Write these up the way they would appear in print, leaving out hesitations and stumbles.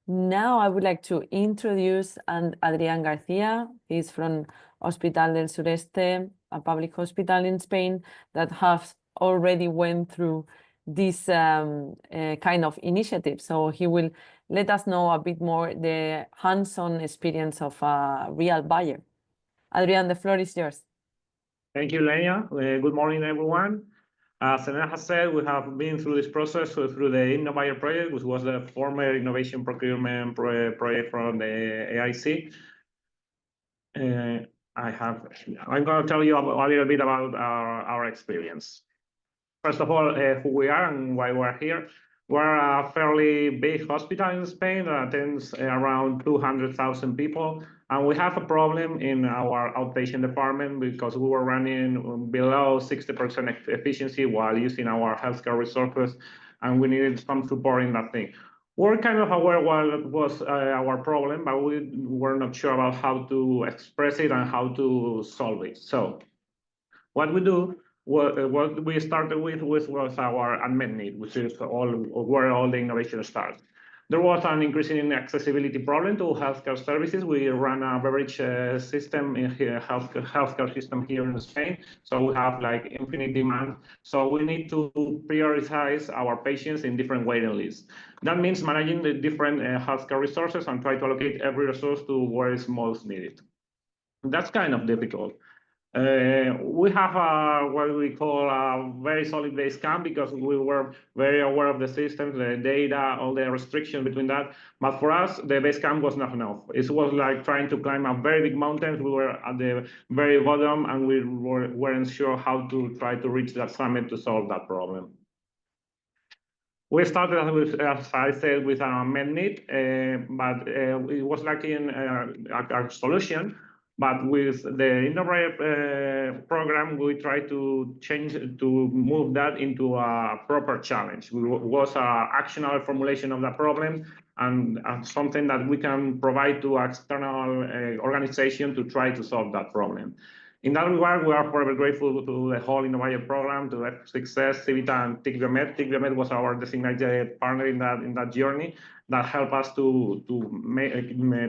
Now I would like to introduce Adrián García. He's from Hospital del Sureste, a public hospital in Spain that has already went through this kind of initiative. So he will let us know a bit more the hands-on experience of a real buyer. Adrián, the floor is yours. Thank you, Lenia. Good morning, everyone. As Elena has said, we have been through this process through the InnoBuyer project, which was the former Innovation Procurement project from the AIC. I'm going to tell you a little bit about our experience. First of all, who we are and why we're here. We're a fairly big hospital in Spain that attends around 200,000 people. And we have a problem in our outpatient department because we were running below 60% efficiency while using our healthcare resources, and we needed some support in that thing. We're kind of aware what was our problem, but we were not sure about how to express it and how to solve it. So what we do, what we started with was our unmet need, which is where all the innovation starts. There was an increasing accessibility problem to healthcare services. We run a beverage system in here, healthcare system here in Spain. So we have like infinite demand. So we need to prioritize our patients in different waiting lists. That means managing the different healthcare resources and try to allocate every resource to where it's most needed. That's kind of difficult. We have what we call a very solid base camp because we were very aware of the systems, the data, all the restrictions between that. But for us, the base camp was not enough. It was like trying to climb a very big mountain. We were at the very bottom and we weren't sure how to try to reach that summit to solve that problem. We started, with, as I said, with a unmet need, but it was lacking a solution. But with the InnoBuyer program, we try to move that into a proper challenge. It was an actionable formulation of the problem and something that we can provide to external organization to try to solve that problem. In that regard, we are forever grateful to the whole InnoBuyer program, to Success, Civita, and TIC-Biomed. TIC-Biomed was our designated partner in that journey that helped us to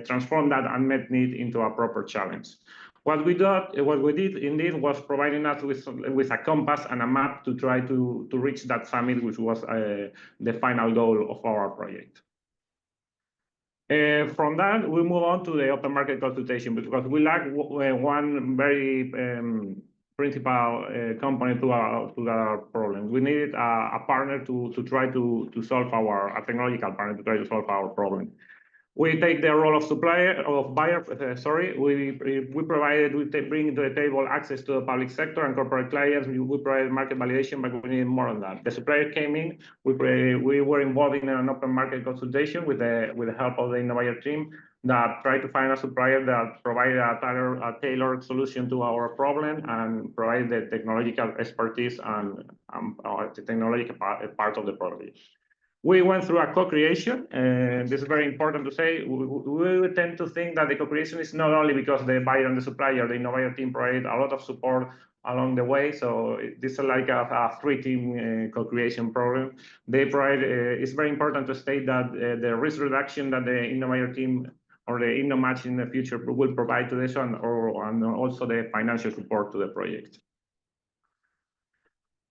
transform that unmet need into a proper challenge. What we did indeed was providing us with a compass and a map to try to reach that summit, which was the final goal of our project. From that, we move on to the open market consultation because we lack one very principal component to our problem. We needed a partner to try to solve a technological partner to try to solve our problem. We take the role of buyer. We bring to the table access to the public sector and corporate clients. We provide market validation, but we need more on that. The supplier came in. We were involved in an open market consultation with the help of the InnoBuyer team that tried to find a supplier that provided a tailored solution to our problem and provide the technological expertise and the technological part of the project. We went through a co-creation, and this is very important to say. We tend to think that the co-creation is not only because the buyer and the supplier, the InnoBuyer team provide a lot of support along the way. So this is like a three-team co-creation program. They provide. It's very important to state that the risk reduction that the InnoBuyer team or the InnoMatch in the future will provide to this one, and also the financial support to the project.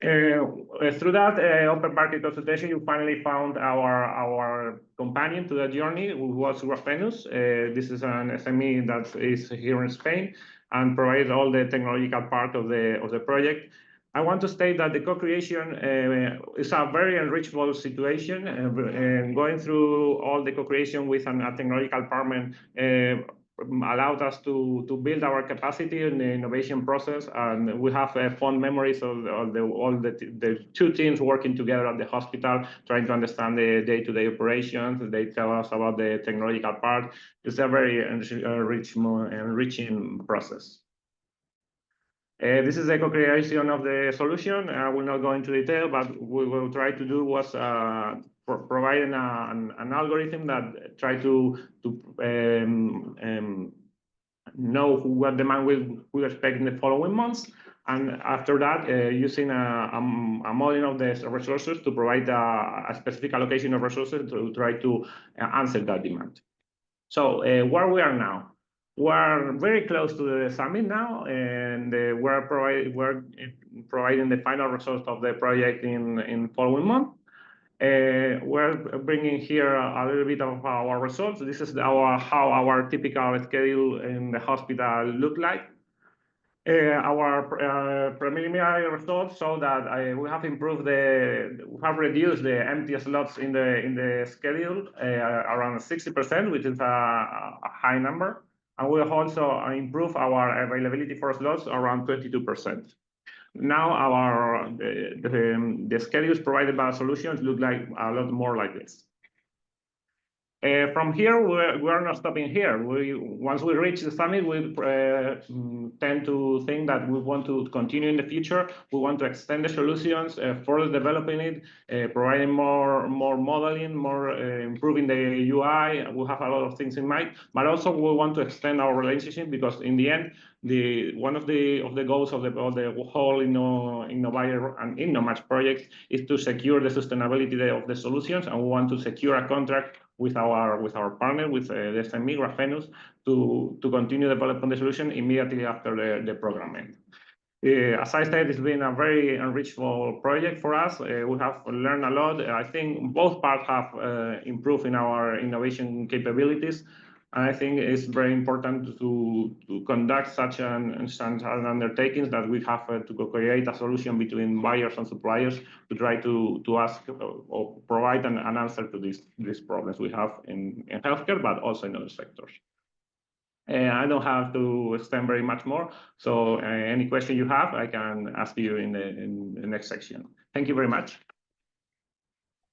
Through that open market consultation, you finally found our companion to the journey, who was Graphenus. This is an SME that is here in Spain and provides all the technological part of the project. I want to state that the co-creation is a very enrichable situation, and going through all the co-creation with a technological partner allowed us to build our capacity in the innovation process, and we have fond memories of all the two teams working together at the hospital, trying to understand the day-to-day operations. They tell us about the technological part. It's a very enriching process. This is the co-creation of the solution. I will not go into detail, but what we will try to do was providing an algorithm that try to know what demand we expect in the following months, And after that, using a modeling of the resources to provide a specific allocation of resources to try to answer that demand. So where we are now, we're very close to the summit now, and we're providing the final results of the project in following month. We're bringing here a little bit of our results. This is how our typical schedule in the hospital look like. Our preliminary results show that we have reduced the empty slots in the schedule around 60%, which is a high number, and we have also improved our availability for slots around 22%. Now the schedules provided by solutions look like a lot more like this. From here, we're not stopping here. Once we reach the summit, we tend to think that we want to continue in the future. We want to extend the solutions, further developing it, providing more modeling, more improving the UI. We have a lot of things in mind, but also we want to extend our relationship, because in the end, one of the goals of the whole InnoBuyer and InnoMatch project is to secure the sustainability of the solutions, and we want to secure a contract with our partner, with the SME Graphenus, to continue developing the solution immediately after the program ends. As I said, it's been a very enrichful project for us. We have learned a lot. I think both parts have improved in our innovation capabilities. And I think it's very important to conduct such an undertaking that we have to create a solution between buyers and suppliers to try to ask or provide an answer to these problems we have in healthcare, but also in other sectors. I don't have to extend very much more. So any question you have, I can ask you in the next section. Thank you very much.